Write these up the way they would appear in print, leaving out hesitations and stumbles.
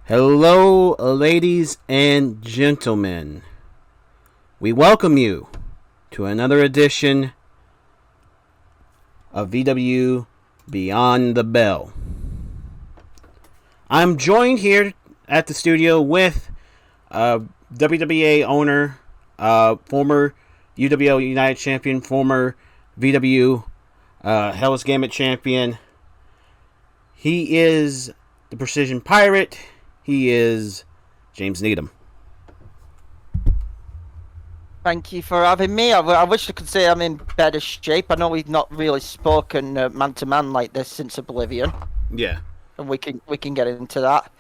Hello, ladies and gentlemen. We welcome you to another edition of VW Beyond the Bell. I'm joined here at the studio with WWA owner, former UWL United champion, former VW Hell's Gambit champion. He is the Precision Pirate. He is James Needham. Thank you for having me. I wish I could say I'm in better shape. I know we've not really spoken man to man like this since Oblivion. Yeah, and we can get into that.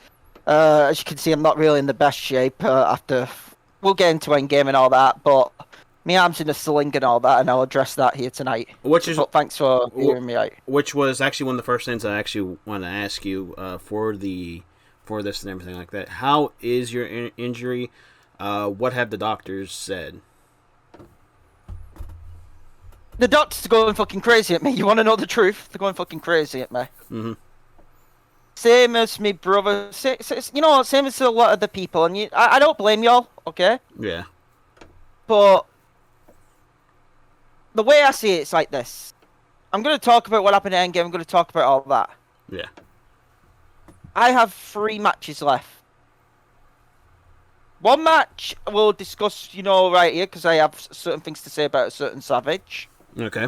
As you can see, I'm not really in the best shape after. We'll get into endgame and all that, but my arm's in a sling and all that, and I'll address that here tonight. But thanks for hearing me out. Which was actually one of the first things I actually want to ask you for this and everything like that. How is your injury? What have the doctors said? The doctors are going fucking crazy at me. You want to know the truth? They're going fucking crazy at me. Mm-hmm. Same as me brother. Same as a lot of the people. And I don't blame y'all, okay? Yeah. But the way I see it, it's like this. I'm going to talk about what happened at Endgame. I'm going to talk about all that. Yeah. I have 3 matches left. One match we'll discuss, right here, because I have certain things to say about a certain Savage. Okay.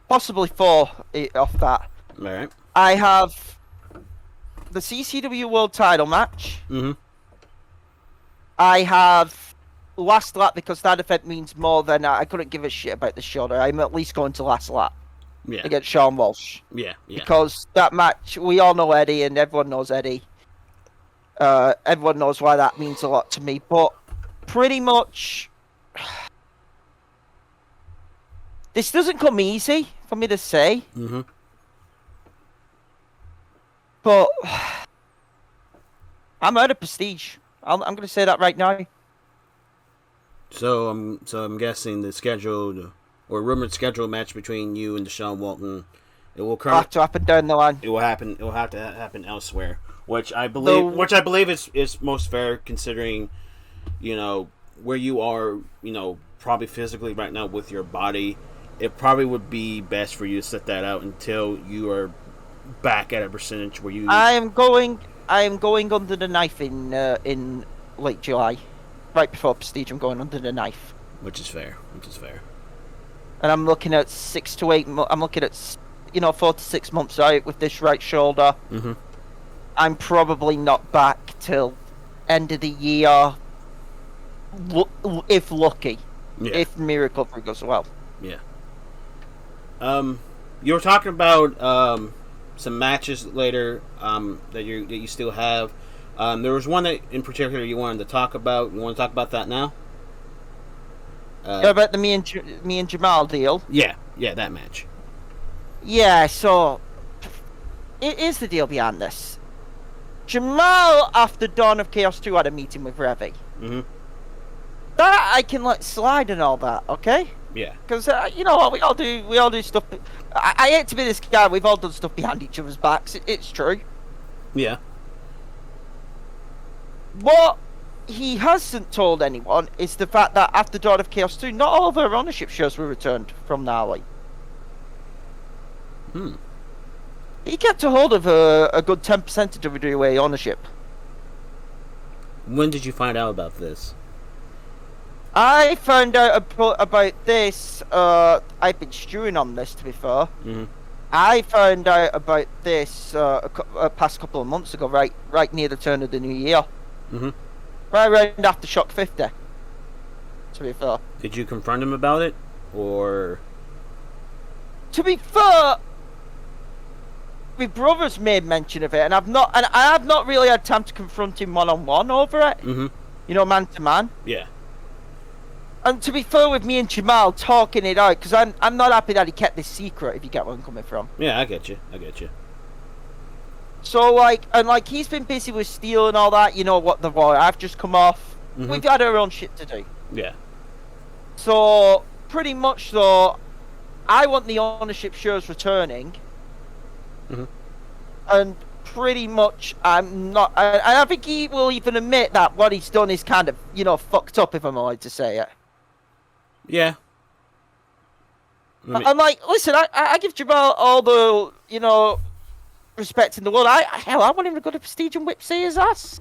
Possibly 4 off that. All right. I have the CCW World Title match. Mm-hmm. I have last lap because that event means more than I couldn't give a shit about the shoulder. I'm at least going to last lap. Yeah. Against Sean Walsh. Yeah. Because that match, we all know Eddie, and everyone knows Eddie. Everyone knows why that means a lot to me. But pretty much, this doesn't come easy for me to say. Mm-hmm. But I'm out of prestige. I'm going to say that right now. So I'm guessing the scheduled or rumored scheduled match between you and Deshaun Walton, it will have to happen down the line. It will happen. It will have to happen elsewhere, which I believe is most fair considering, where you are, probably physically right now with your body. It probably would be best for you to set that out until you are back at a percentage where you. I am going under the knife in late July, right before Prestige. I'm going under the knife, which is fair. And I'm looking at 6 to 8. I'm looking at 4 to 6 months out with this right shoulder. Mm-hmm. I'm probably not back till end of the year, if lucky. Yeah. If my recovery goes well. Yeah. You were talking about some matches later that you still have. There was one that in particular you wanted to talk about. You want to talk about that now? About the me and Jamal deal. Yeah, that match. Yeah, so it is the deal behind this. Jamal, after Dawn of Chaos 2, had a meeting with Revy. Mm-hmm. That I can let slide and all that, okay? Yeah. Because we all do stuff. I hate to be this guy. We've all done stuff behind each other's backs. It's true. Yeah. What he hasn't told anyone is the fact that after Dawn of Chaos 2, not all of our ownership shares were returned from Gnarly. He kept a hold of a good 10% of WWA ownership. When did you find out about this? I found out about this. I've been stewing on this, to be fair. Mm-hmm. I found out about this a past couple of months ago, right near the turn of the new year. Mm-hmm. Right around after Shock 50. To be fair. Did you confront him about it, or? To be fair, my brother's made mention of it, and I have not really had time to confront him one-on-one over it. Mm-hmm. Man to man. Yeah. And to be fair with me and Jamal talking it out, because I'm not happy that he kept this secret, if you get where I'm coming from. Yeah, I get you. So, he's been busy with Steel and all that, what the war I've just come off. Mm-hmm. We've had our own shit to do. Yeah. So, pretty much, though, I want the ownership shares returning. Mm-hmm. And pretty much, I'm not. I think he will even admit that what he's done is kind of, fucked up, if I'm allowed to say it. Yeah. I'm like, listen, I give Jamal all the, respect in the world. I want him to go to Prestige and whip his ass.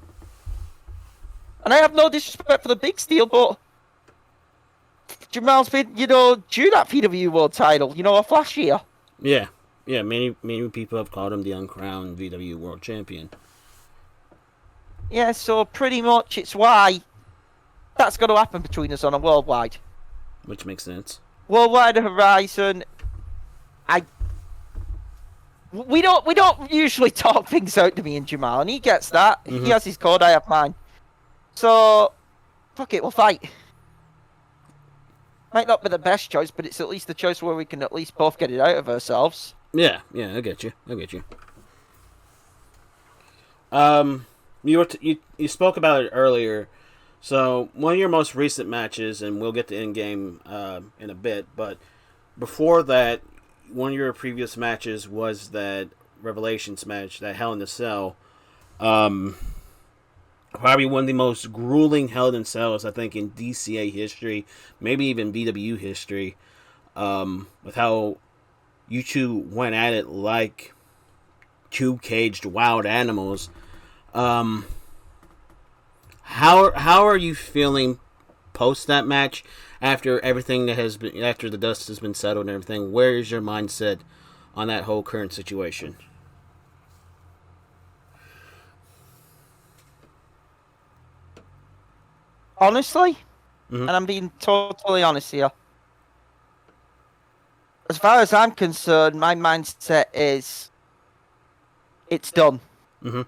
And I have no disrespect for the big steel, but Jamal's been, due that PW World title, a flash year. Yeah. Yeah, many people have called him the uncrowned VW World Champion. Yeah, so pretty much it's why that's going to happen between us on a worldwide. Which makes sense. Worldwide Horizon. We don't usually talk things out to me and Jamal, and he gets that. Mm-hmm. He has his code, I have mine. So, fuck it, we'll fight. Might not be the best choice, but it's at least the choice where we can at least both get it out of ourselves. Yeah, I get you. You spoke about it earlier. So, one of your most recent matches, and we'll get to in-game in a bit, but before that, one of your previous matches was that Revelations match, that Hell in a Cell. Probably one of the most grueling Hell in Cells, I think, in DCA history, maybe even BW history, with how you two went at it like two caged wild animals. How are you feeling post that match, after everything that has been, after the dust has been settled and everything? Where is your mindset on that whole current situation? Honestly, and I'm being totally honest here, as far as I'm concerned, my mindset is it's done. Mm-hmm.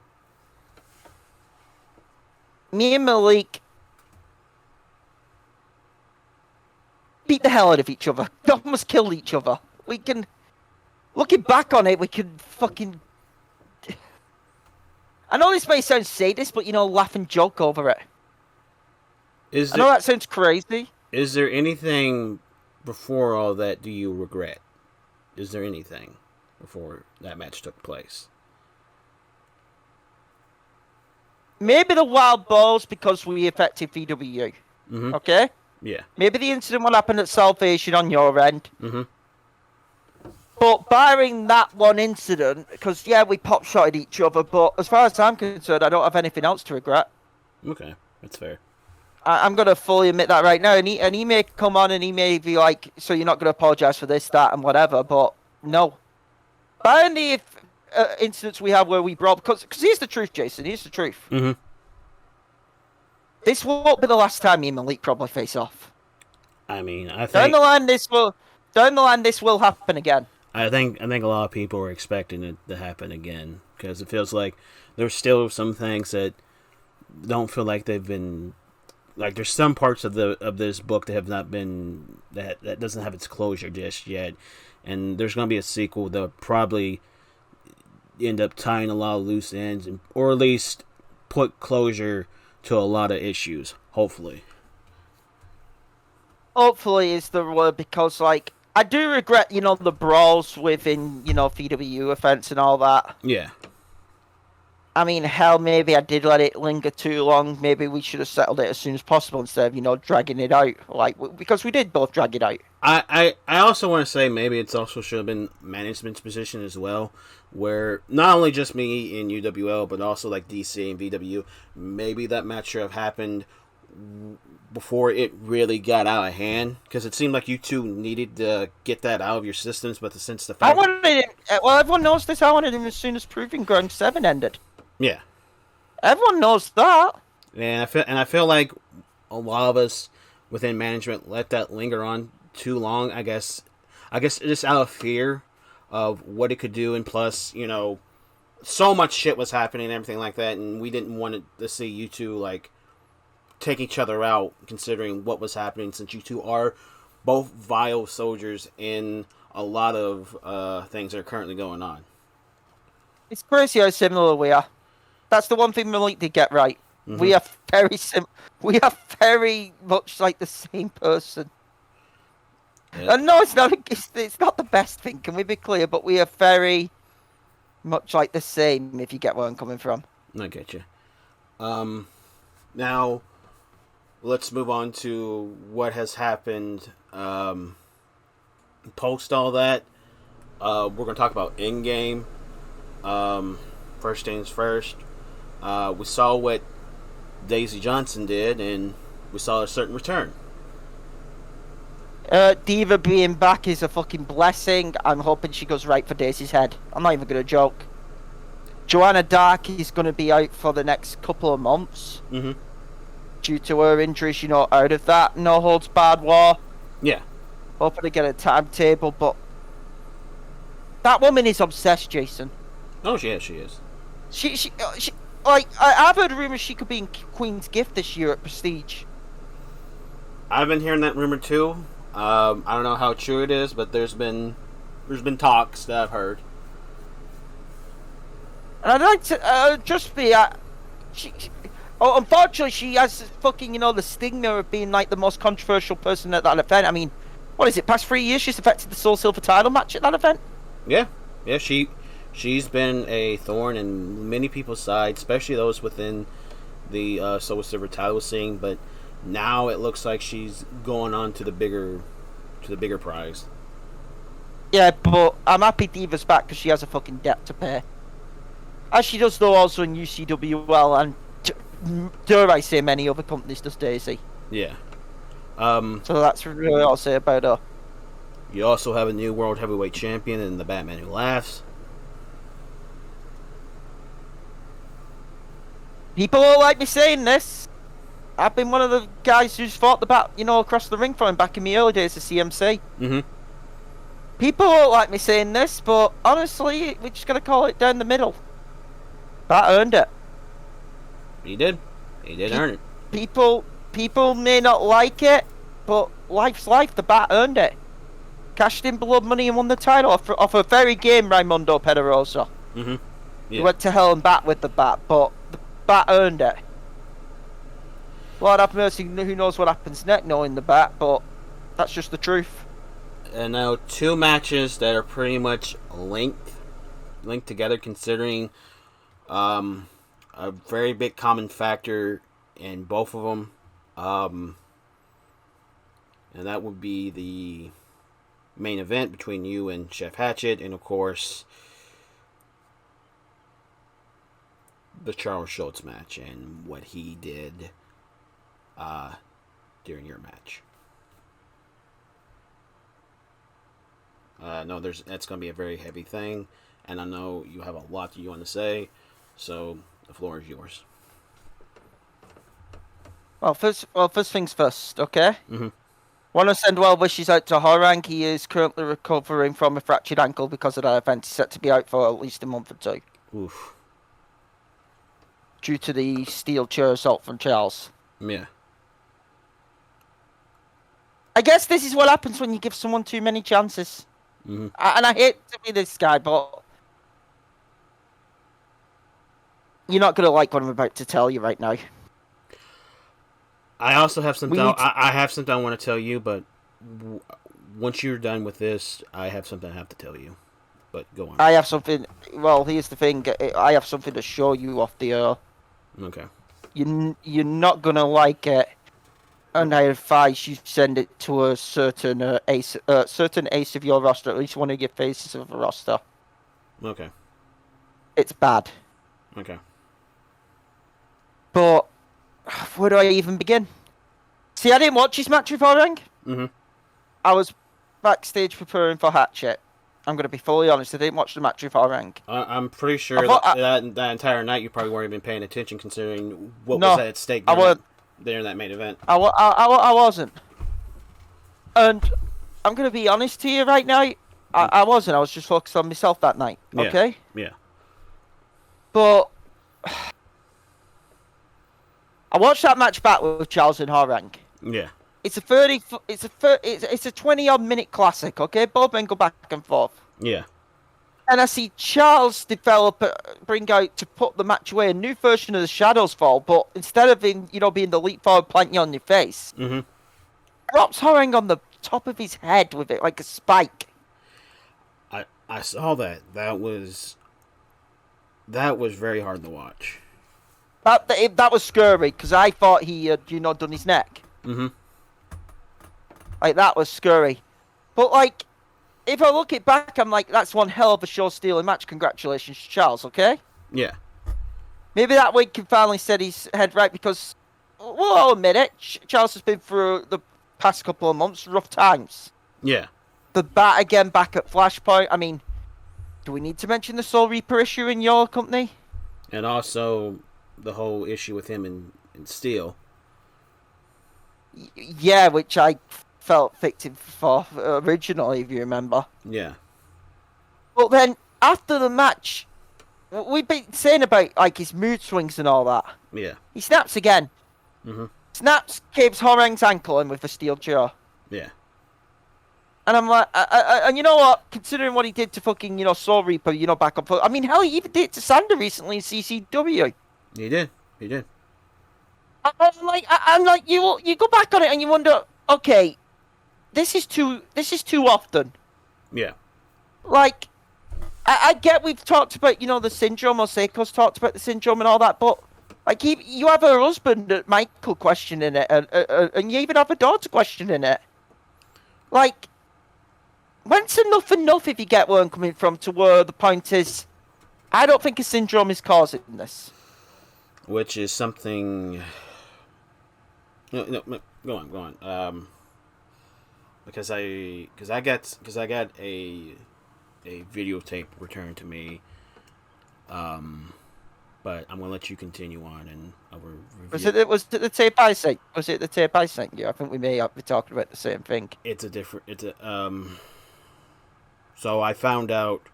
Me and Malik beat the hell out of each other. Almost killed each other. We can, looking back on it, we can fucking... I know this may sound sadist, but, laugh and joke over it. I know that sounds crazy. Is there anything before all that do you regret? Is there anything before that match took place? Maybe the wild balls because we affected VW. Mm-hmm. Okay? Yeah. Maybe the incident what happened at Salvation on your end. Mm-hmm. But barring that one incident, because, we pop-shotted each other, but as far as I'm concerned, I don't have anything else to regret. Okay, that's fair. I'm going to fully admit that right now. And he may come on and he may be like, so you're not going to apologise for this, that, and whatever, but no. Barring the incidents we have where we brought... Because here's the truth, Jason, here's the truth. Mm-hmm. This won't be the last time me and Malik probably face off. I mean, I think... Down the line, this will happen again. I think a lot of people are expecting it to happen again, because it feels like there's still some things that don't feel like they've been... Like, there's some parts of this book that have not been... That doesn't have its closure just yet. And there's going to be a sequel that'll probably end up tying a lot of loose ends, or at least put closure to a lot of issues, hopefully. Hopefully is the word, because, I do regret, the brawls within, VW events and all that. Yeah. I mean, hell, maybe I did let it linger too long. Maybe we should have settled it as soon as possible instead of, dragging it out. Because we did both drag it out. I also want to say maybe it's also should have been management's position as well, where not only just me in UWL, but also DC and VW, maybe that match should have happened before it really got out of hand, because it seemed like you two needed to get that out of your systems, but since the fact... I wanted it... Well, everyone knows this. I wanted him as soon as Proving Ground 7 ended. Yeah. Everyone knows that. And I feel like a lot of us within management let that linger on too long, I guess just out of fear of what it could do, and plus, so much shit was happening and everything like that, and we didn't want to see you two, take each other out, considering what was happening, since you two are both vile soldiers in a lot of things that are currently going on. It's crazy how similar we are. That's the one thing Malik did get right. Mm-hmm. We are we are very much like the same person. Yeah. And no, it's not the best thing, can we be clear? But we are very Much like the same, if you get where I'm coming from. I get you. Now, let's move on to what has happened post all that. We're going to talk about in-game. First things first. We saw what Daisy Johnson did, and we saw a certain return. Diva being back is a fucking blessing. I'm hoping she goes right for Daisy's head. I'm not even going to joke. Joanna Dark is going to be out for the next couple of months. Mm-hmm. Due to her injuries, out of that no holds barred war. Yeah. Hoping to get a timetable, but that woman is obsessed, Jason. Oh, yeah, she is. She like, I've heard rumors she could be in Queen's Gift this year at Prestige. I've been hearing that rumor too. I don't know how true it is, but there's been talks that I've heard. And I'd like to just be unfortunately, she has fucking the stigma of being like the most controversial person at that event. I mean, what is it? Past 3 years, she's affected the Soul Silver title match at that event. Yeah. She's been a thorn in many people's side, especially those within the Soul Silver title scene. But now it looks like she's going on to the bigger prize. Yeah, but I'm happy Diva's back because she has a fucking debt to pay. As she does, though, also in UCWL and, dare I say, many other companies does Daisy. Yeah. So that's really all I'll say about her. You also have a new World Heavyweight Champion in the Batman Who Laughs. People don't like me saying this. I've been one of the guys who's fought the bat, across the ring for him back in my early days of CMC. Mm-hmm. People don't like me saying this, but honestly, we're just going to call it down the middle. Bat earned it. He did. He did earn it. People may not like it, but life's life. The Bat earned it. Cashed in blood money and won the title off a very game Raimundo Pedrosa. Mm-hmm. Yeah. He went to hell and back with the Bat, but the Bat earned it. Lord have mercy, who knows what happens next knowing the Bat, but that's just the truth. And now 2 matches that are pretty much linked together, considering a very big common factor in both of them. And that would be the main event between you and Chef Hatchet, and of course the Charles Schultz match and what he did during your match. No, that's going to be a very heavy thing, and I know you have a lot that you want to say, so the floor is yours. Well, first things first, okay? Mm-hmm. Want to send well wishes out to Horang. He is currently recovering from a fractured ankle because of that event. He's set to be out for at least a month or 2. Oof. Due to the steel chair assault from Charles. Yeah. I guess this is what happens when you give someone too many chances. Mm-hmm. And I hate to be this guy, but you're not going to like what I'm about to tell you right now. I also have something. I have something I want to tell you, but once you're done with this, I have something I have to tell you. But go on. I have something. Well, here's the thing. I have something to show you off the air. Okay. You're not gonna like it, and I advise you send it to a certain ace of your roster, at least one of your faces of the roster. Okay. It's bad. Okay. But where do I even begin? See, I didn't watch his match with Horang. Mm-hmm. I was backstage preparing for Hatchet. I'm going to be fully honest. I didn't watch the match with Horang. I'm pretty sure that entire night you probably weren't even paying attention, considering what was at stake there in that main event. I wasn't. And I'm going to be honest to you right now. I wasn't. I was just focused on myself that night. Okay? Yeah. But I watched that match back with Charles and Horang. Yeah. It's a 20-odd minute classic, okay? Both men go back and forth. Yeah. And I see Charles bring out to put the match away a new version of the Shadows Fall, but instead of being the leap forward, plant you on your face, drops Horang on the top of his head with it like a spike. I saw that. That was That was very hard to watch. That was scary because I thought he had, done his neck. Mm-hmm. Like, that was scary. But, like, if I look it back, I'm like, that's one hell of a show-stealing match. Congratulations, Charles, okay? Yeah. Maybe that week can finally set his head right because, well, I'll admit it, Charles has been through the past couple of months rough times. Yeah. The bat again back at Flashpoint. I mean, do we need to mention the Soul Reaper issue in your company? And also the whole issue with him in Steel. Yeah, which I felt victim for originally, if you remember. Yeah. But then, after the match, we've been saying about, like, his mood swings and all that. Yeah. He snaps again. Mm-hmm. Snaps Cabe's Horeng's ankle in with a steel jaw. Yeah. And I'm like, and you know what? Considering what he did to fucking, Soul Reaper, back up. I mean, hell, he even did it to Sander recently in CCW. He did. He did. I'm like, you go back on it and you wonder, okay, this is too often. Yeah. Like, I get we've talked about, the syndrome, or Seiko's talked about the syndrome and all that, but like, you have a husband, Michael, questioning it, and you even have a daughter questioning it. Like, when's enough if you get where I'm coming from, to where the point is, I don't think a syndrome is causing this. Which is something... No, go on. Because I got a videotape returned to me. But I'm gonna let you continue on and I'll review. Was it the tape I sent? Was it the tape I sent you? I think we may be talking about the same thing. So I found out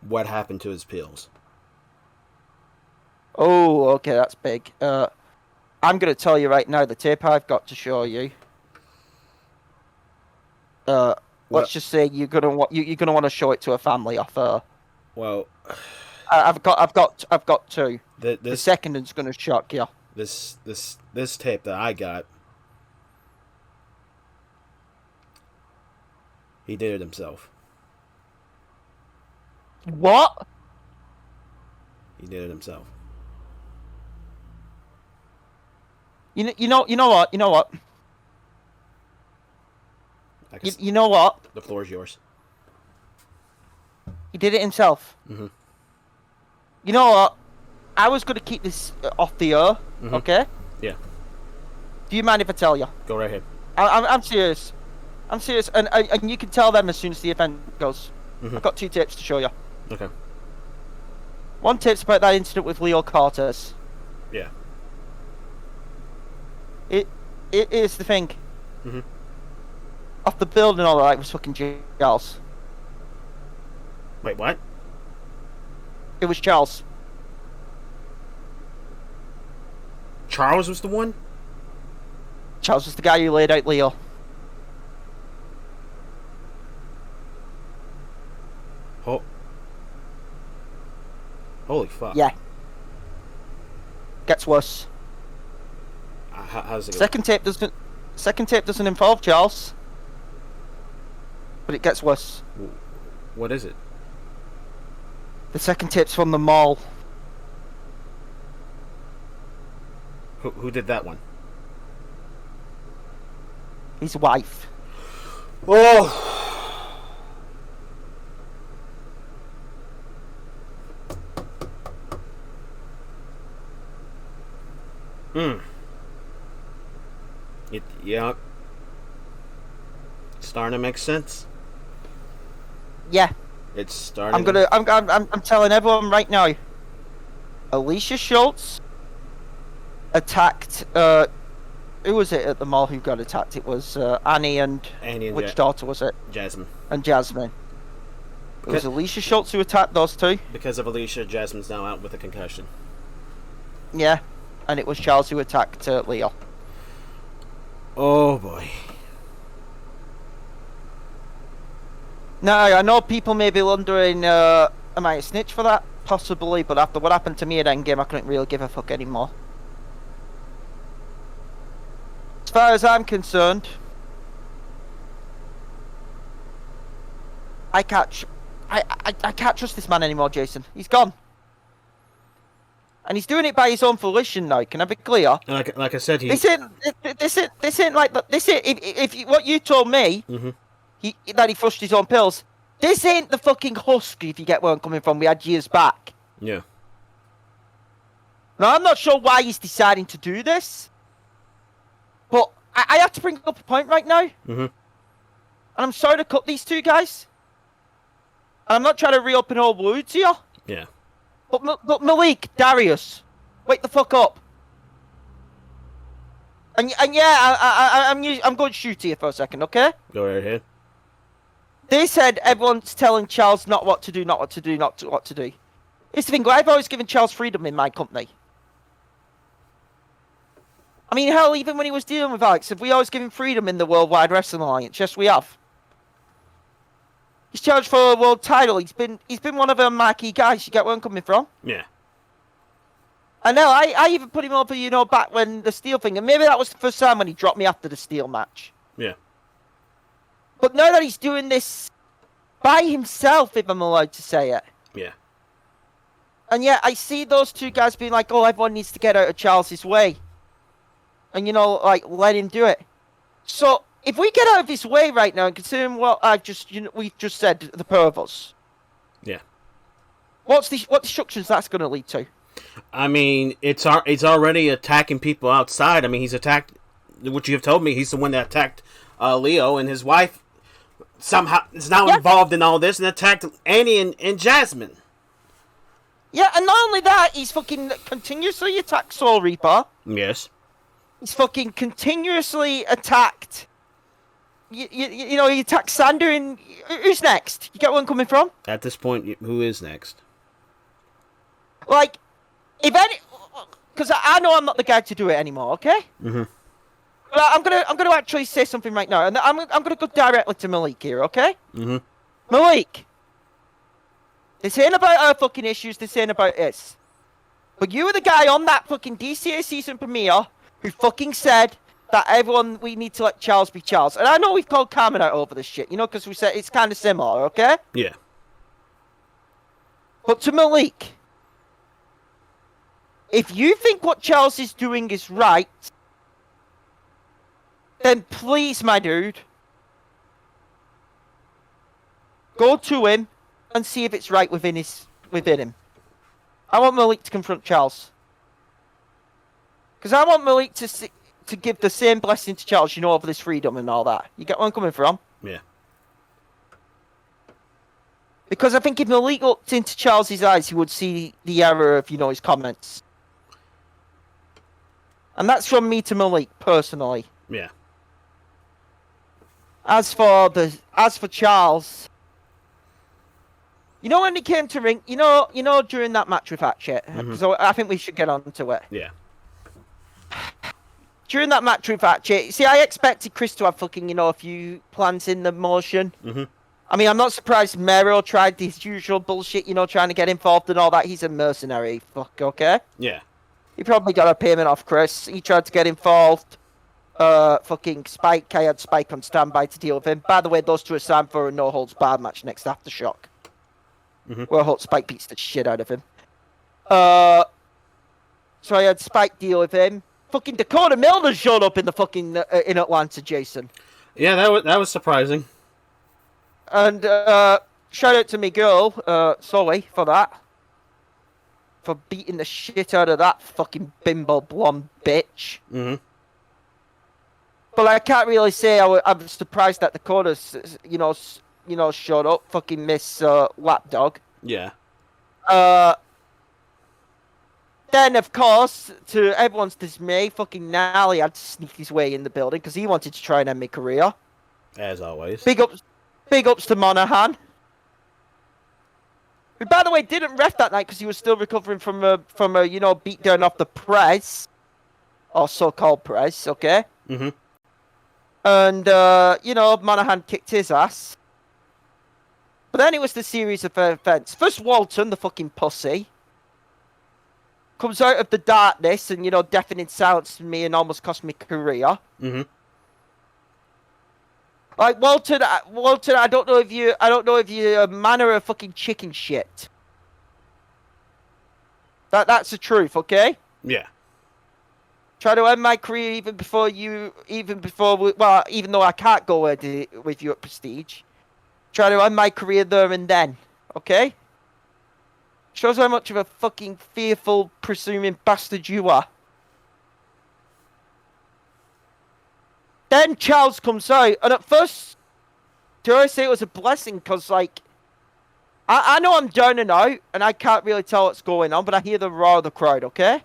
what happened to his pills. Oh, okay, that's big. I'm gonna tell you right now, the tape I've got to show you. Let's just say you're gonna want to show it to a family off her. Well, I've got two. The second one's gonna shock you. This tape that I got, he did it himself. What? He did it himself. You know what? You know what? You know what? The floor is yours. He did it himself. Mm-hmm. You know what? I was going to keep this off the air, mm-hmm. Okay? Yeah. Do you mind if I tell you? Go right ahead. I'm serious. I'm serious, and you can tell them as soon as the event goes. Mm-hmm. I've got two tapes to show you. Okay. One tape's about that incident with Leo Cortez. Yeah. It is the thing. Mm-hmm. Off the building, all that was fucking Charles. Wait, what? It was Charles. Charles was the one? Charles was the guy who laid out Leo. Holy fuck. Yeah. Gets worse. How's it go? Second tape doesn't involve Charles. But it gets worse. What is it? The second tape's from the mall. Who did that one? His wife. Oh! Yeah. Starting to make sense. Yeah. It's starting. I'm telling everyone right now. Alicia Schultz attacked. Who was it at the mall who got attacked? It was Annie and which daughter was it? Jasmine. And Jasmine. It was Alicia Schultz who attacked those two. Because of Alicia, Jasmine's now out with a concussion. Yeah, and it was Charles who attacked Leo. Oh boy. Now, I know people may be wondering, am I a snitch for that? Possibly, but after what happened to me at Endgame, I couldn't really give a fuck anymore. As far as I'm concerned, I catch I can't trust this man anymore, Jason. He's gone. And he's doing it by his own volition now. Can I be clear? Like I said, this ain't like this. If what you told me, that he flushed his own pills. This ain't the fucking Husky. If you get where I'm coming from, we had years back. Yeah. Now I'm not sure why he's deciding to do this, but I have to bring up a point right now. And I'm sorry to cut these two guys. And I'm not trying to reopen old wounds here. Yeah. But Malik, Darius, wake the fuck up. And yeah, I'm going to shoot here for a second, okay? Go right ahead. They said everyone's telling Charles not what to do. It's the thing, I've always given Charles freedom in my company. I mean, hell, even when he was dealing with Alex, have we always given freedom in the Worldwide Wrestling Alliance? Yes, we have. He's charged for a world title. He's been one of the marquee guys. You get where I'm coming from? Yeah. I know. I even put him over, back when the Steel thing, and maybe that was the first time when he dropped me after the Steel match. Yeah. But now that he's doing this by himself, if I'm allowed to say it. Yeah. And yet I see those two guys being like, oh, everyone needs to get out of Charles's way. And, let him do it. So, if we get out of his way right now, and considering what we've just said, the pair of us. Yeah. What destructions that's going to lead to? I mean, it's already attacking people outside. I mean, he's attacked, what you have told me, he's the one that attacked Leo, and his wife somehow is now involved in all this and attacked Annie and Jasmine. Yeah, and not only that, he's fucking continuously attacked Soul Reaper. Yes. He's fucking continuously attacked. He attacked Sander, and who's next? You get where I'm coming from? At this point, who is next? Like, because I know I'm not the guy to do it anymore. Okay. But I'm gonna actually say something right now, and I'm gonna go directly to Malik here. Okay. Malik, this ain't about our fucking issues. This ain't about this. But you were the guy on that fucking DCA season premiere who fucking said that we need to let Charles be Charles. And I know we've called Carmen out over this shit, because we said it's kind of similar, okay? Yeah. But to Malik, if you think what Charles is doing is right, then please, my dude, go to him and see if it's right within him. I want Malik to confront Charles. Because I want Malik to give the same blessing to Charles, over this freedom and all that. You get where I'm coming from? Yeah. Because I think if Malik looked into Charles's eyes, he would see the error of, his comments. And that's from me to Malik, personally. Yeah. As for Charles, when he came to ring, during that match with Hatchet, so I think we should get on to it. Yeah. During that match with Hatchet, see, I expected Chris to have fucking, a few plans in the motion. I mean, I'm not surprised Mero tried his usual bullshit, trying to get involved and all that. He's a mercenary, okay? Yeah. He probably got a payment off Chris. He tried to get involved. Fucking Spike, I had Spike on standby to deal with him. By the way, those two are signed for a no-holds-barred match next Aftershock. Where Spike beats the shit out of him. So I had Spike deal with him. Fucking Dakota Milner showed up in the fucking in Atlanta, Jason. Yeah, that was surprising. And shout out to me girl, Zoe, for that. For beating the shit out of that fucking bimbo blonde bitch. But I can't really say I'm surprised that Dakota, showed up. Fucking Miss Lapdog. Yeah. Then, of course, to everyone's dismay, fucking Nally had to sneak his way in the building because he wanted to try and end my career. As always. Big ups to Monahan. Who, by the way, didn't ref that night because he was still recovering from a beatdown off the press. Or so-called press, okay? And, Monahan kicked his ass. But then it was the series of events. First, Walton, the fucking pussy, comes out of the darkness and, deafening silence to me and almost cost me career. Like Walton, I don't know if you're a man or a fucking chicken shit. That's the truth, okay? Yeah. Try to end my career even though I can't go with you at Prestige. Try to end my career there and then, okay? Shows how much of a fucking fearful, presuming bastard you are. Then Charles comes out, and at first, do I say it was a blessing? Because, like, I know I'm down and out, and I can't really tell what's going on, but I hear the roar of the crowd, okay?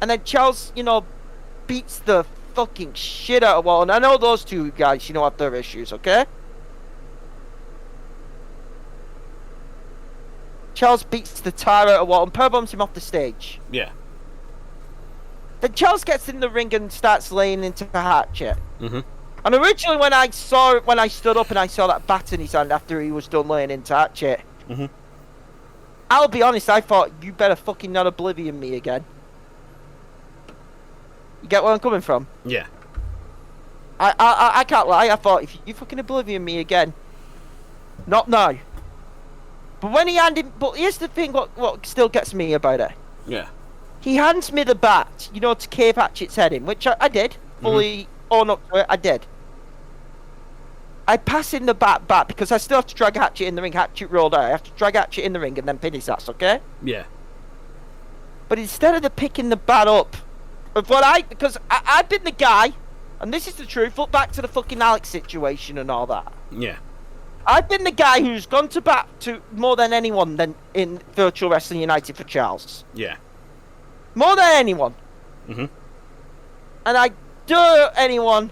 And then Charles, beats the fucking shit out of Walton. I know those two guys, have their issues, okay? Charles beats the tire out of Walton, power bombs him off the stage. Yeah. Then Charles gets in the ring and starts laying into a hatchet. Mm-hmm. And originally when I stood up and I saw that bat in his hand after he was done laying into hatchet, mm-hmm. I'll be honest, I thought, you better fucking not oblivion me again. You get where I'm coming from? Yeah. I can't lie, I thought, if you fucking oblivion me again, not now. But when he handed... But here's the thing, what still gets me about it. Yeah. He hands me the bat, to cave Hatchet's head in, which I did. Fully own up to it, I did. I pass in the bat back because I still have to drag Hatchet in the ring. Hatchet rolled out. I have to drag Hatchet in the ring and then pin his ass, okay? Yeah. But instead of picking the bat up, because I've been the guy, and this is the truth, look back to the fucking Alex situation and all that. Yeah. I've been the guy who's gone to bat to more than anyone in Virtual Wrestling United for Charles. Yeah. More than anyone. Mm-hmm. And I dare anyone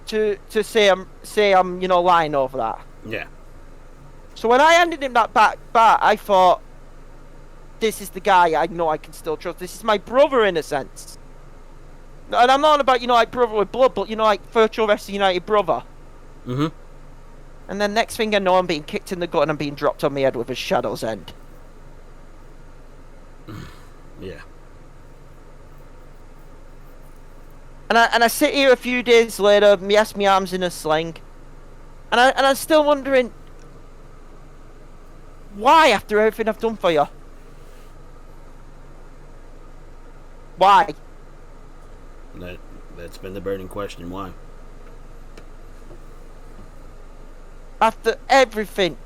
to say I'm lying over that. Yeah. So when I handed him that bat, I thought, this is the guy I know I can still trust. This is my brother in a sense. And I'm not about, like brother with blood, but like Virtual Wrestling United brother. Mm-hmm. And then next thing I know, I'm being kicked in the gut and I'm being dropped on my head with a Shadow's End. Yeah. And I sit here a few days later, my arm's in a sling, and I'm still wondering why, after everything I've done for you, why? That's been the burning question. Why? After everything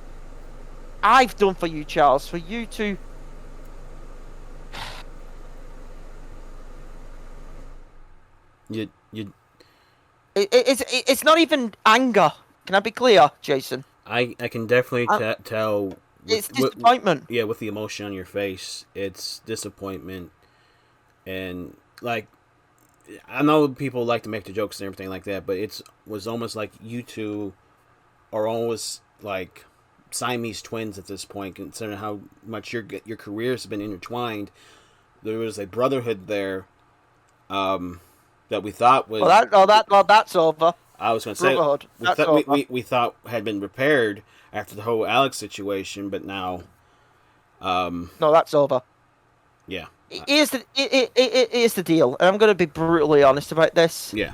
I've done for you, Charles, for you to... It's not even anger. Can I be clear, Jason? I can definitely tell. It's disappointment. With the emotion on your face, it's disappointment, and like, I know people like to make the jokes and everything like that, but was almost like you two are almost like Siamese twins at this point, considering how much your careers have been intertwined. There was a brotherhood there. That we thought was... that's over. I was going to say, we thought had been repaired after the whole Alex situation, but now... no, that's over. Yeah. Here's the deal, and I'm going to be brutally honest about this. Yeah.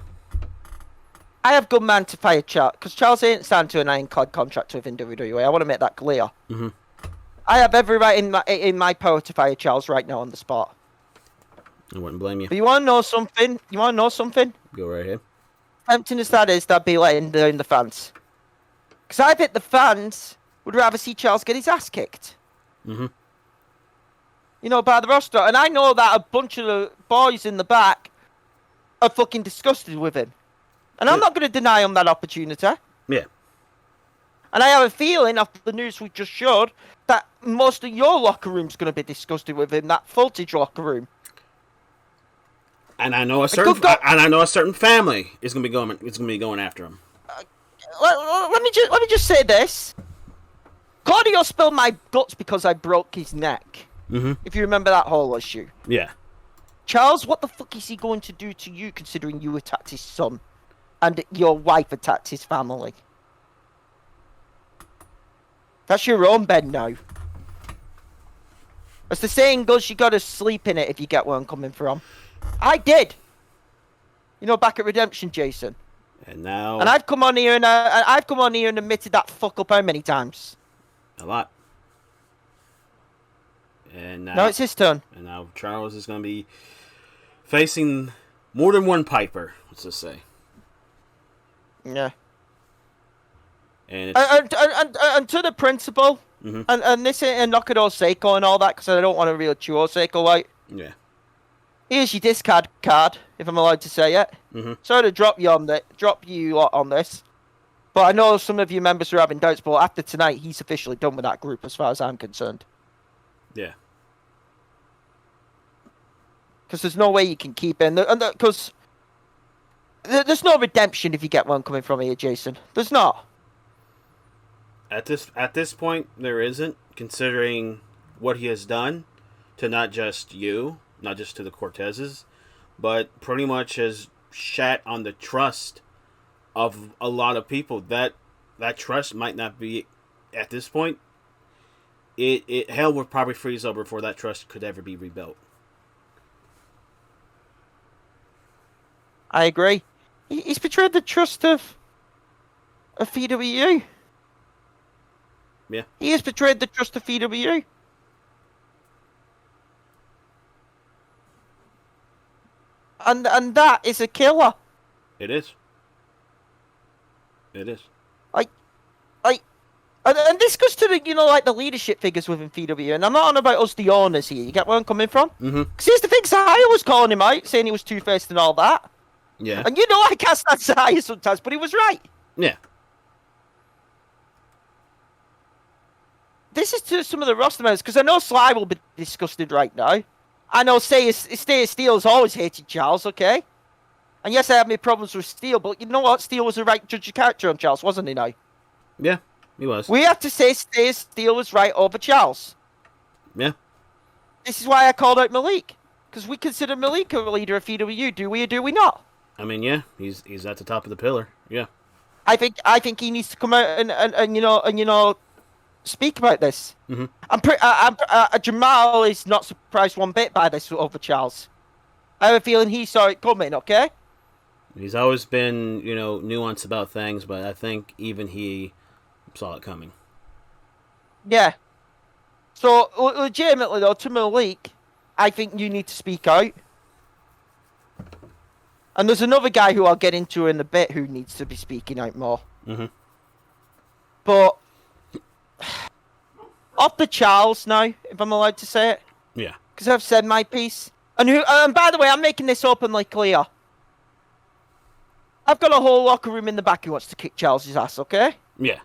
I have good man to fire Charles, because Charles ain't signed to an ironclad contract within WWE. I want to make that clear. Mm-hmm. I have every right in my power to fire Charles right now on the spot. I wouldn't blame you. But you want to know something? Go right ahead. Tempting as that is, that'd be letting down the fans. Because I bet the fans would rather see Charles get his ass kicked. Mm-hmm. By the roster. And I know that a bunch of the boys in the back are fucking disgusted with him. And I'm not going to deny him that opportunity. Yeah. And I have a feeling, after the news we just showed, that most of your locker room's going to be disgusted with him, that voltage locker room. And I know a certain family is going to be going. It's going to be going after him. Let me just say this. Claudio spilled my guts because I broke his neck. Mm-hmm. If you remember that whole issue. Yeah. Charles, what the fuck is he going to do to you, considering you attacked his son, and your wife attacked his family? That's your own bed now. As the saying goes, you got to sleep in it, if you get where I'm coming from. I did. Back at Redemption, Jason. And now... And I've come on here and admitted that fuck up how many times? A lot. And now it's his turn. And now Charles is going to be facing more than one Piper, let's just say. Yeah. And to the principle, and this ain't a knock at Oseko and all that, because I don't want to really chew Oseko out. Yeah. Here's your discard card, if I'm allowed to say it. Sorry to drop you lot on this, but I know some of you members are having doubts. But after tonight, he's officially done with that group, as far as I'm concerned. Yeah. Because there's no way you can keep in, because there's no redemption if you get one coming from here, Jason. There's not. At this point, there isn't, considering what he has done to not just you, not just to the Cortezes, but pretty much has shat on the trust of a lot of people. That trust might not be, at this point, hell would probably freeze over before that trust could ever be rebuilt. I agree. He's betrayed the trust of VW. Yeah. He has betrayed the trust of VW. And that is a killer. It is. It is. And this goes to the, the leadership figures within VW, and I'm not on about us, the owners here. You get where I'm coming from? Because here's the thing, Zaya was calling him out, saying he was two-faced and all that. Yeah. And I cast that Zaya sometimes, but he was right. Yeah. This is to some of the roster members, because I know Sly will be disgusted right now. I know Stay Steele's always hated Charles, okay? And yes, I have my problems with Steele, but you know what? Steele was the right judge of character on Charles, wasn't he now? Yeah, he was. We have to say Steele was right over Charles. Yeah. This is why I called out Malik. Because we consider Malik a leader of VW, do we or do we not? I mean, yeah, he's at the top of the pillar. Yeah. I think he needs to come out and speak about this. Jamal is not surprised one bit by this over Charles. I have a feeling he saw it coming, okay? He's always been, nuanced about things, but I think even he saw it coming. Yeah. So, legitimately, though, to Malik, I think you need to speak out. And there's another guy who I'll get into in a bit who needs to be speaking out more. But off the Charles now, if I'm allowed to say it. Yeah. Because I've said my piece. And by the way, I'm making this openly clear. I've got a whole locker room in the back who wants to kick Charles's ass, okay? Yeah.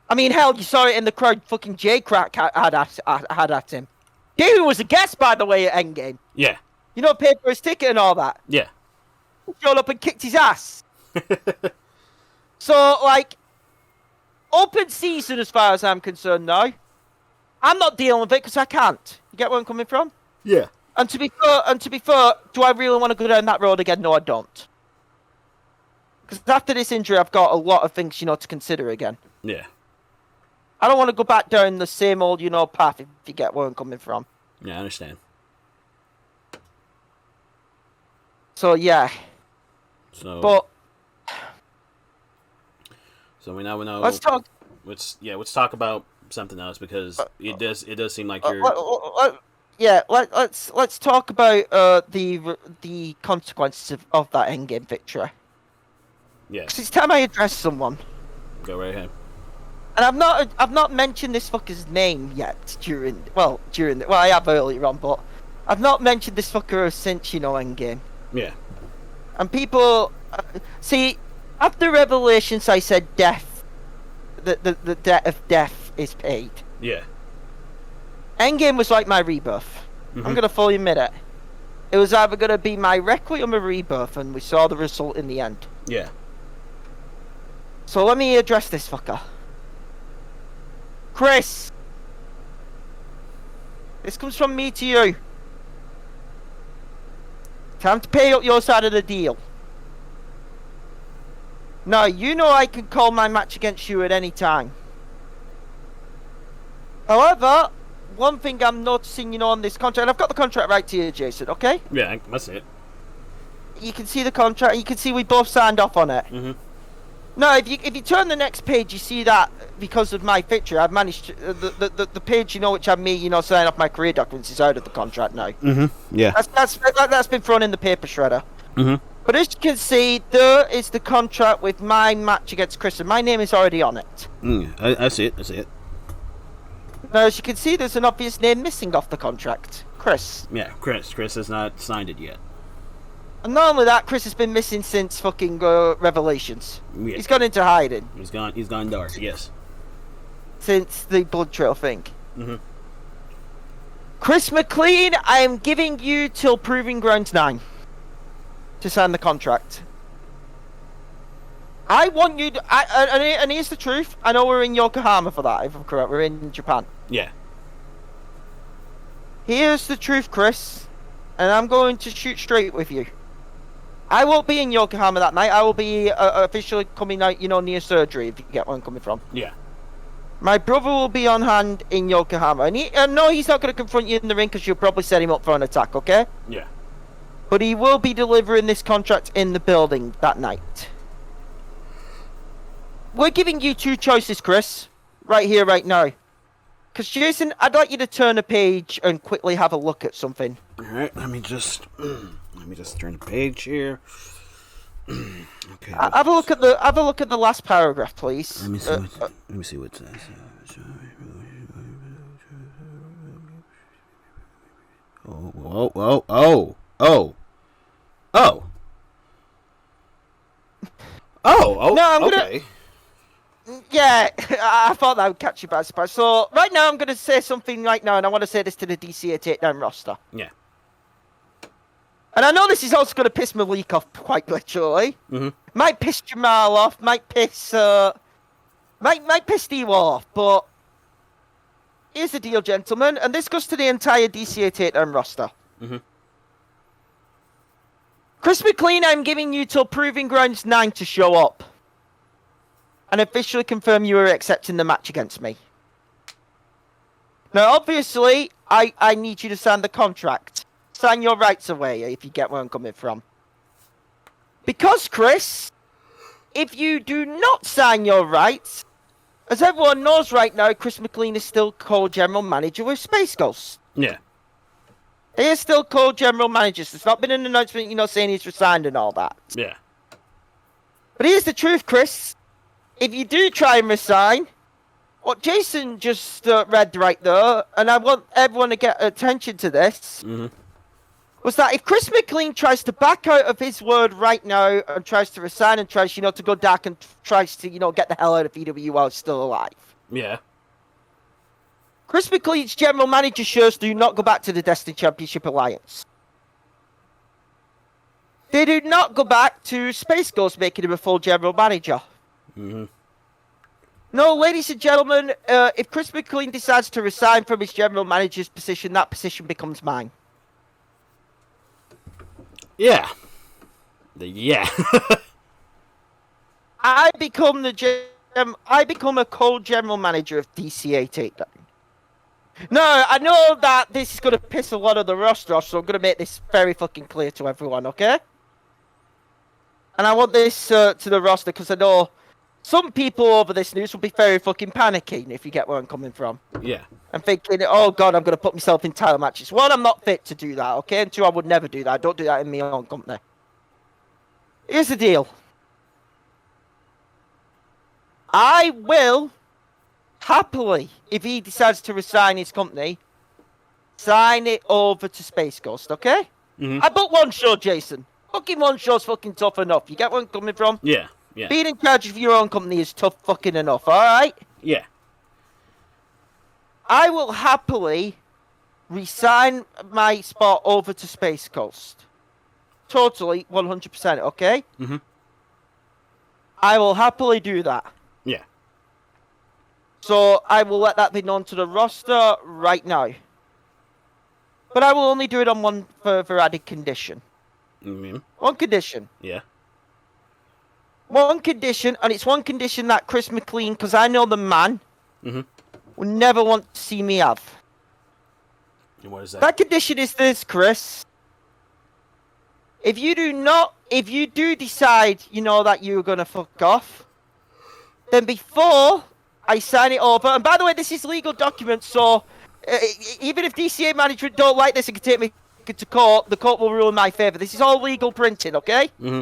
I mean, hell, you saw it in the crowd. Fucking J-Crack had at him. He who was a guest, by the way, at Endgame. Yeah. Paid for his ticket and all that. Yeah. He showed up and kicked his ass. So, open season as far as I'm concerned now. I'm not dealing with it because I can't. You get where I'm coming from? Yeah. And to be fair, do I really want to go down that road again? No, I don't. Because after this injury, I've got a lot of things, to consider again. Yeah. I don't want to go back down the same old, path, if you get where I'm coming from. Yeah, I understand. So, yeah. So we now know. Let's talk. Let's talk about something else, because it does seem like you're. Let's talk about the consequences of that endgame victory. Yeah. Because it's time I address someone. Go right ahead. And I've not mentioned this fucker's name yet well I have earlier on, but I've not mentioned this fucker since Endgame. Yeah. And people see, after Revelations, I said death. The debt of death is paid. Yeah. Endgame was like my rebirth. I'm gonna fully admit it. It was either gonna be my requiem or rebirth, and we saw the result in the end. Yeah. So let me address this fucker. Chris, this comes from me to you. Time to pay up your side of the deal. Now, I can call my match against you at any time. However, one thing I'm noticing, on this contract, and I've got the contract right here, Jason, okay? Yeah, that's it. You can see the contract. You can see we both signed off on it. Mm-hmm. No, if you turn the next page, you see that because of my picture, I've managed to, the page, which had me, signing off my career documents is out of the contract now. Mm-hmm. Yeah. That's been thrown in the paper shredder. Mm-hmm. But as you can see, there is the contract with my match against Chris, and my name is already on it. I see it. I see it. Now, as you can see, there's an obvious name missing off the contract. Chris. Yeah, Chris. Chris has not signed it yet. And not only that, Chris has been missing since fucking Revelations. Yeah. He's gone into hiding. He's gone dark, yes. Since the blood trail thing. Mm-hmm. Chris McLean, I am giving you till Proving Grounds 9 to sign the contract. I want you to... and here's the truth. I know we're in Yokohama for that, if I'm correct. We're in Japan. Yeah. Here's the truth, Chris. And I'm going to shoot straight with you. I won't be in Yokohama that night. I will be officially coming out, near surgery, if you get where I'm coming from. Yeah. My brother will be on hand in Yokohama. And no, he's not going to confront you in the ring because you'll probably set him up for an attack, okay? Yeah. But he will be delivering this contract in the building that night. We're giving you two choices, Chris. Right here, right now. Because, Jason, I'd like you to turn a page and quickly have a look at something. Alright, let me just turn the page here. Okay. Have a look at the last paragraph, please. Let me see what it says. No, okay. Yeah, I thought that would catch you by surprise. So, right now, I'm going to say something right now, and I want to say this to the DCA takedown roster. Yeah. And I know this is also going to piss Malik off quite literally. Mm-hmm. Might piss Jamal off, might piss Steve off, but here's the deal, gentlemen, and this goes to the entire DCA takedown roster. Mm-hmm. Chris McLean, I'm giving you till Proving Grounds 9 to show up. And officially confirm you are accepting the match against me. Now, obviously, I need you to sign the contract. Sign your rights away, if you get where I'm coming from. Because, Chris, if you do not sign your rights, as everyone knows right now, Chris McLean is still co-general manager with Space Ghost. Yeah. He is still co-general manager. There's not been an announcement, saying he's resigned and all that. Yeah. But here's the truth, Chris. If you do try and resign, what Jason just read right there, and I want everyone to get attention to this, was that if Chris McLean tries to back out of his word right now and tries to resign and tries, to go dark and tries to, get the hell out of EW while he's still alive. Yeah. Chris McLean's general manager shirts do not go back to the Destiny Championship Alliance. They do not go back to Space Ghost making him a full general manager. Mm-hmm. No, ladies and gentlemen, if Chris McLean decides to resign from his general manager's position, that position becomes mine. Yeah. Yeah. I become a co-general manager of DCA Takedown. No, I know that this is going to piss a lot of the roster off, so I'm going to make this very fucking clear to everyone, okay? And I want this to the roster because I know some people over this news will be very fucking panicking, if you get where I'm coming from. Yeah. And thinking, oh god, I'm going to put myself in title matches. One, I'm not fit to do that, okay? And two, I would never do that. I don't do that in my own company. Here's the deal. I will happily, if he decides to resign his company, sign it over to Space Ghost, okay? Mm-hmm. I booked one show, Jason. Booking one show's fucking tough enough. You get where I'm coming from? Yeah. Yeah. Being in charge of your own company is tough fucking enough, alright? Yeah. I will happily resign my spot over to Space Coast. Totally, 100%, okay? Mm-hmm. I will happily do that. Yeah. So I will let that be known to the roster right now. But I will only do it on one further added condition. Mm-hmm. One condition. Yeah. One condition, and it's one condition that Chris McLean, because I know the man, will never want to see me have. And what is that? That condition is this, Chris. If you do decide, that you're going to fuck off, then before I sign it over, and by the way, this is legal documents, so even if DCA management don't like this and can take me to court, the court will rule in my favour. This is all legal printing, okay? Mm-hmm.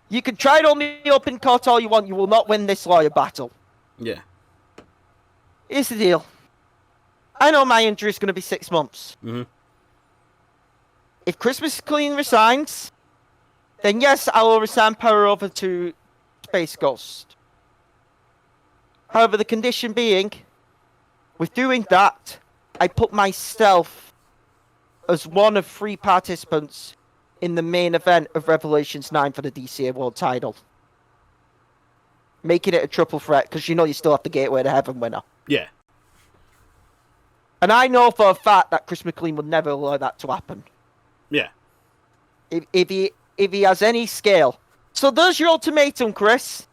You can try to hold me up in court all you want, you will not win this lawyer battle. Yeah. Here's the deal. I know my injury is going to be 6 months. Mm-hmm. If Christmas Clean resigns, then yes, I will resign power over to Space Ghost. However, the condition being, with doing that, I put myself as one of 3 participants in the main event of Revelations 9 for the DCA World title. Making it a triple threat, because you still have the Gateway to Heaven winner. Yeah. And I know for a fact that Chris McLean would never allow that to happen. Yeah. If he has any scale. So there's your ultimatum, Chris.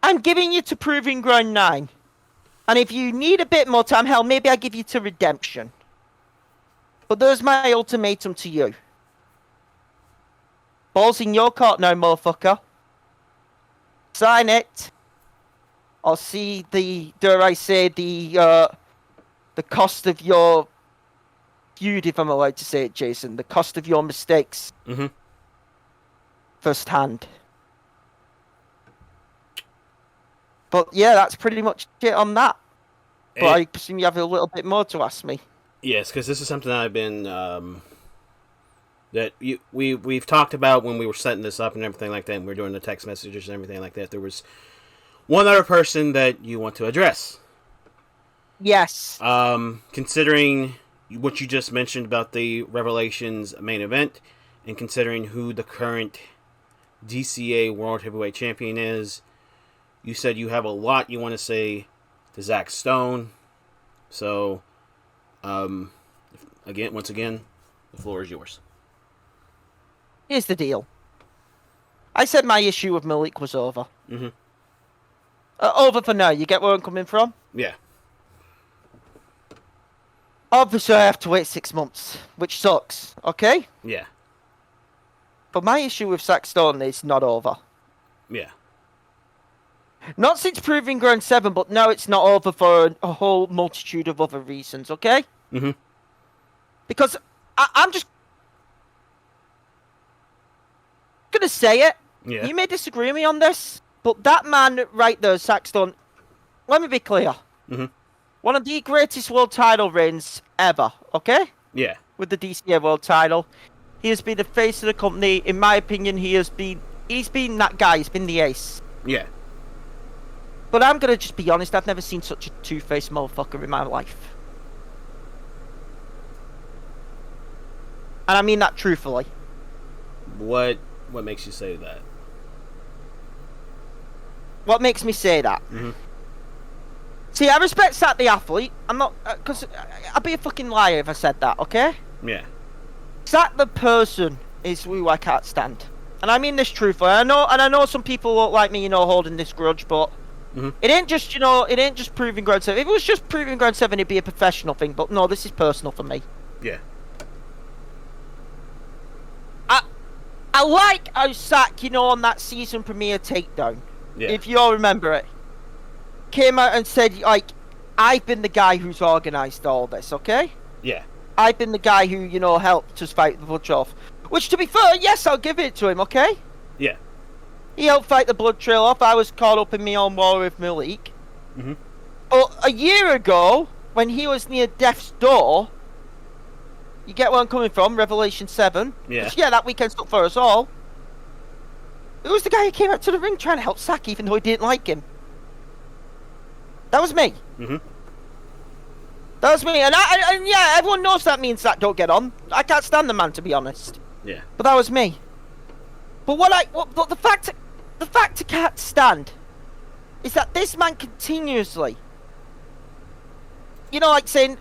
I'm giving you to Proving Ground 9. And if you need a bit more time, hell, maybe I give you to Redemption. But there's my ultimatum to you. Ball's in your court now, motherfucker. Sign it. I'll see the cost of your feud, if I'm allowed to say it, Jason. The cost of your mistakes. Mm-hmm. Firsthand. But yeah, that's pretty much it on that. But I presume you have a little bit more to ask me. Yes, because this is something I've been that we've talked about when we were setting this up and everything like that. And we were doing the text messages and everything like that. There was one other person that you want to address. Yes. Considering what you just mentioned about the Revelations main event, and considering who the current DCA World Heavyweight Champion is, you said you have a lot you want to say to Zach Stone. So, once again, the floor is yours. Here's the deal. I said my issue with Malik was over. Mm-hmm. Over for now. You get where I'm coming from? Yeah. Obviously, I have to wait 6 months, which sucks. Okay? Yeah. But my issue with Zach Stone is not over. Yeah. Not since Proving Ground 7, but now it's not over for a whole multitude of other reasons, okay? Mm-hmm. Because I'm just gonna say it. Yeah. You may disagree with me on this, but that man right there, Zach Stone, let me be clear. Mm-hmm. One of the greatest world title reigns ever, okay? Yeah. With the DCA world title. He has been the face of the company. In my opinion, he's been that guy. He's been the ace. Yeah. But I'm going to just be honest. I've never seen such a two-faced motherfucker in my life. And I mean that truthfully. What makes you say that? What makes me say that? Mm-hmm. See, I respect Zach the athlete. I'm not... Because I'd be a fucking liar if I said that, okay? Yeah. Zach the person is who I can't stand. And I mean this truthfully. I know some people look like me, holding this grudge, but... Mm-hmm. It ain't just Proving Ground 7. If it was just Proving Ground 7, it'd be a professional thing. But no, this is personal for me. Yeah. I like how Zach, on that season premiere takedown, yeah. if you all remember it, came out and said, I've been the guy who's organised all this, okay? Yeah. I've been the guy who, helped us fight the Blood Trail off. Which, to be fair, yes, I'll give it to him, okay? Yeah. He helped fight the Blood Trail off. I was caught up in my own war with Malik. Mm-hmm. But a year ago, when he was near death's door, you get where I'm coming from, Revelation 7. Yeah. Which, that weekend stuck for us all. It was the guy who came out to the ring trying to help Zack, even though he didn't like him. That was me. Mm-hmm. That was me. And everyone knows that me and Zack don't get on. I can't stand the man, to be honest. Yeah. But that was me. But but the fact I can't stand is that this man continuously, saying,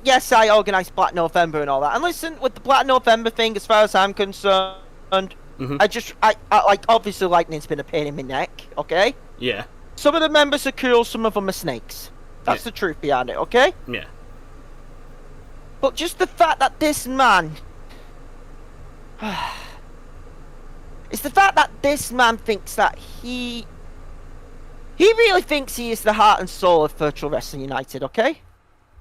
yes, I organised Black November and all that. And listen, with the Black November thing, as far as I'm concerned, mm-hmm. I obviously Lightning's been a pain in my neck, okay? Yeah. Some of the members are cool, some of them are snakes. That's the truth behind it, okay? Yeah. But just the fact that this man... the fact that this man thinks that he really thinks he is the heart and soul of Virtual Wrestling United. Okay,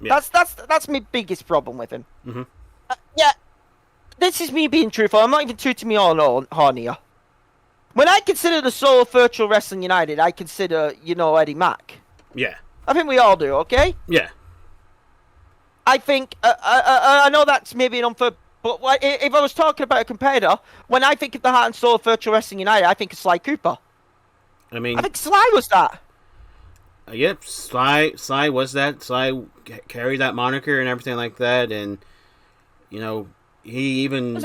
Yeah. That's my biggest problem with him. Mm-hmm. Yeah, this is me being truthful. I'm not even tooting me on horn here. When I consider the soul of Virtual Wrestling United, I consider, Eddie Mack. Yeah. I think we all do, okay? Yeah. I think, I know that's maybe an unfair, but if I was talking about a competitor, when I think of the heart and soul of Virtual Wrestling United, I think of Sly Cooper. I mean, I think Sly was that. Yep, Sly was that. Sly carried that moniker and everything like that, and, he even...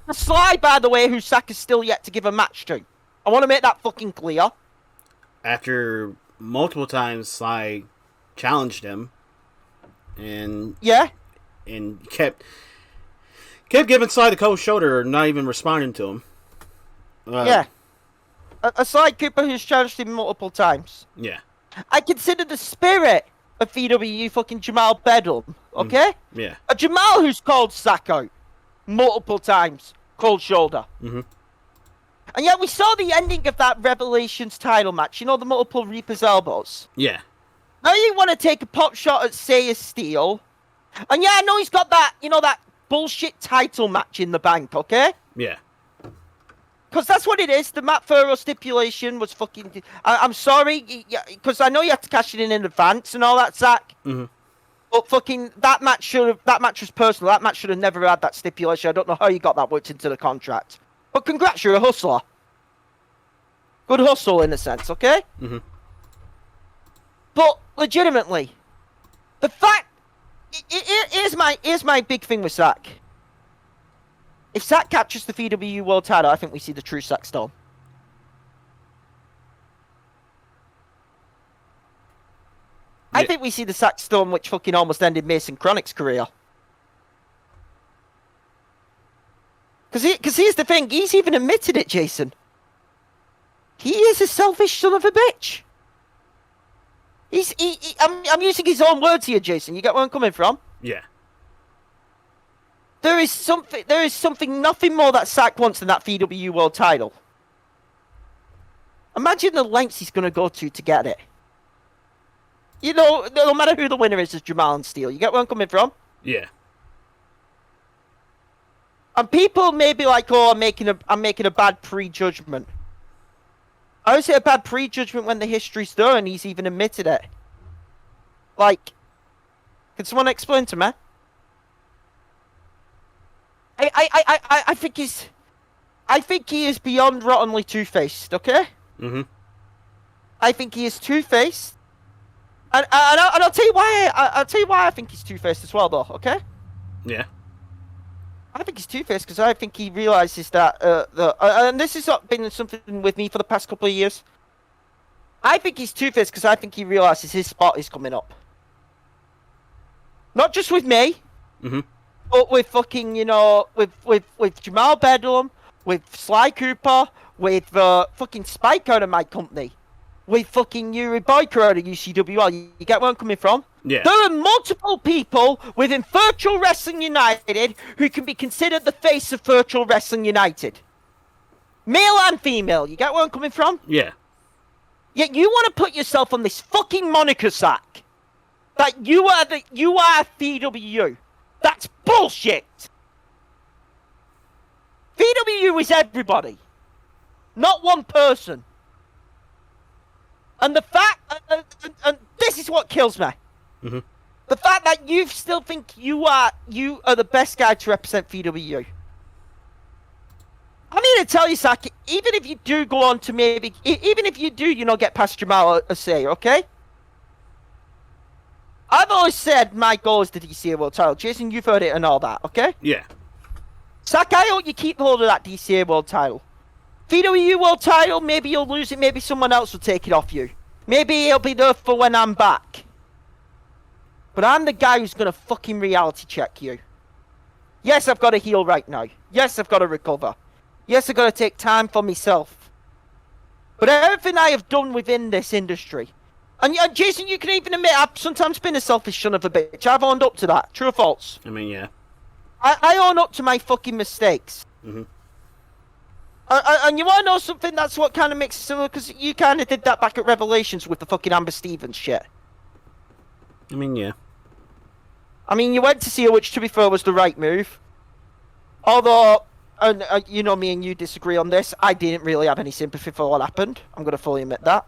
A Sly, by the way, who Sack is still yet to give a match to. I want to make that fucking clear. After multiple times Sly challenged him, and kept giving Sly the cold shoulder, not even responding to him. Yeah, a Sly Cooper who's challenged him multiple times. Yeah, I consider the spirit of VW fucking Jamal Bedlam. Okay. Yeah, a Jamal who's called Sack out multiple times, cold shoulder. Mm-hmm. And yet we saw the ending of that Revelations title match. The multiple Reaper's elbows. Yeah. Now you want to take a pot shot at Saya Steele. And yeah, I know he's got that, that bullshit title match in the bank, okay? Yeah. Because that's what it is. The Matt Furrow stipulation was fucking... I'm sorry, because I know you have to cash it in advance and all that, Zach. Mm-hmm. But fucking, that match was personal. That match should have never had that stipulation. I don't know how you got that worked into the contract. But congrats, you're a hustler. Good hustle, in a sense, okay? Mm-hmm. But, legitimately, the fact... Here's my big thing with Zack. If Zack captures the VW World title, I think we see the true Zack Stone. Yeah. I think we see the Zack Stone which fucking almost ended Mason Chronic's career. Because here's the thing, he's even admitted it, Jason. He is a selfish son of a bitch. I'm using his own words here, Jason. You get where I'm coming from? Yeah. There is something nothing more that Zack wants than that VW World title. Imagine the lengths he's going to go to get it. No matter who the winner is Jamal and Steele. You get where I'm coming from? Yeah. And people may be like, "Oh, I'm making a bad prejudgment." I would say a bad prejudgment when the history's there and he's even admitted it. Like, can someone explain to me? I think he is beyond rottenly two-faced. Okay. Mm-hmm. I think he is two-faced, and I'll tell you why. I'll tell you why I think he's two-faced as well, though. Okay. Yeah. I think he's two-faced because I think he realizes that and this has been something with me for the past couple of years. I think he's two-faced because I think he realizes his spot is coming up. Not just with me, mm-hmm. but with fucking with Jamal Bedlam, with Sly Cooper, with fucking Spike out of my company, with fucking Yuri Boyka out of UCWL. You get where I'm coming from? Yeah. There are multiple people within Virtual Wrestling United who can be considered the face of Virtual Wrestling United. Male and female. You get where I'm coming from? Yeah. Yet you want to put yourself on this fucking moniker sack that you are VW. That's bullshit. VW is everybody, not one person. And the fact, and this is what kills me. Mm-hmm. The fact that you still think you are the best guy to represent VW. I'm here to tell you, Saki, even if you do go on to even if you do, get past Jamal Asay, okay? I've always said my goal is the DCA World title. Jason, you've heard it and all that, okay? Yeah. Saki, I hope you keep hold of that DCA World title. VW World title, maybe you'll lose it, maybe someone else will take it off you. Maybe it'll be there for when I'm back. But I'm the guy who's going to fucking reality check you. Yes, I've got to heal right now. Yes, I've got to recover. Yes, I've got to take time for myself. But everything I have done within this industry... And Jason, you can even admit I've sometimes been a selfish son of a bitch. I've owned up to that. True or false? I mean, yeah. I own up to my fucking mistakes. Mm-hmm. And you want to know something? That's what kind of makes it similar, because you kind of did that back at Revelations with the fucking Amber Stevens shit. I mean, yeah. I mean, you went to see her, which, to be fair, was the right move. Although, and you know, me and you disagree on this. I didn't really have any sympathy for what happened. I'm going to fully admit that.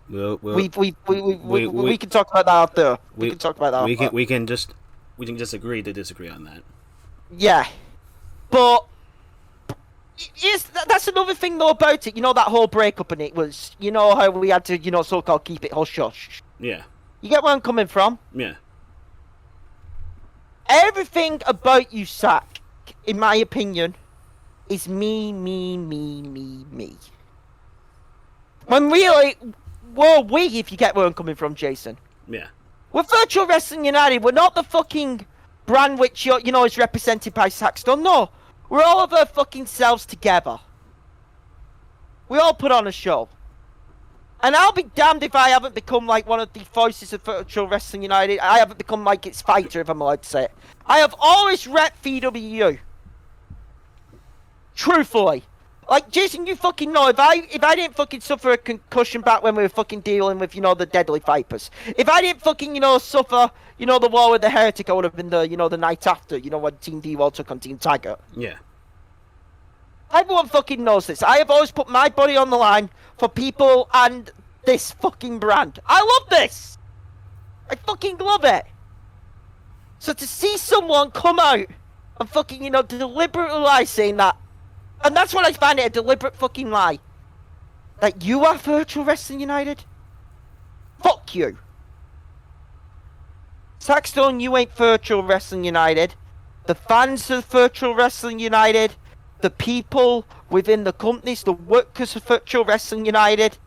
We can talk about that after. We can talk about that. We can just agree to disagree on that. Yeah, but that's another thing though about it. You know, that whole breakup, and it was, you know, how we had to, you know, so-called keep it hush hush. Yeah. You get where I'm coming from? Yeah. Everything about you, Sack, in my opinion, is me. When really, we, if you get where I'm coming from, Jason. Yeah. We're Virtual Wrestling United. We're not the fucking brand which, you know, is represented by Saxton. No. We're all of our fucking selves together. We all put on a show. And I'll be damned if I haven't become like one of the voices of Virtual Wrestling United. I haven't become like its fighter, if I'm allowed to say it. I have always rep VWU. Truthfully. Like, Jason, you fucking know, if I didn't fucking suffer a concussion back when we were fucking dealing with, you know, the Deadly Vipers. If I didn't fucking, you know, suffer, you know, the war with the Heretic, I would have been the, you know, the night after, you know, when Team D-Wall took on Team Tiger. Yeah. Everyone fucking knows this. I have always put my body on the line for people and this fucking brand. I love this! I fucking love it! So to see someone come out and fucking, you know, deliberately lie saying that, and that's what I find it, a deliberate fucking lie. That you are Virtual Wrestling United? Fuck you. Saxstone, you ain't Virtual Wrestling United. The fans of Virtual Wrestling United, the people within the companies, the workers of Virtual Wrestling United,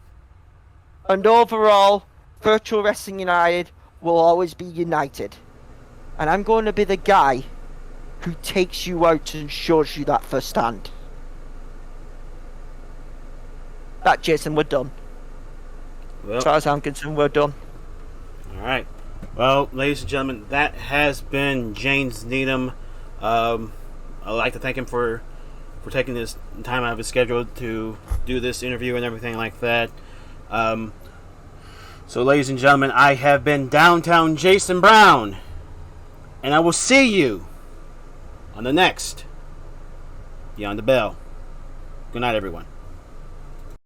and overall, Virtual Wrestling United will always be united. And I'm going to be the guy who takes you out and shows you that firsthand. That, Jason, we're done. Well, as far as I'm concerned, we're done. Alright. Well, ladies and gentlemen, that has been James Needham. I'd like to thank him for taking this time out of his schedule to do this interview and everything like that. So, ladies and gentlemen, I have been Downtown Jason Brown, and I will see you on the next Beyond the Bell. Good night, everyone.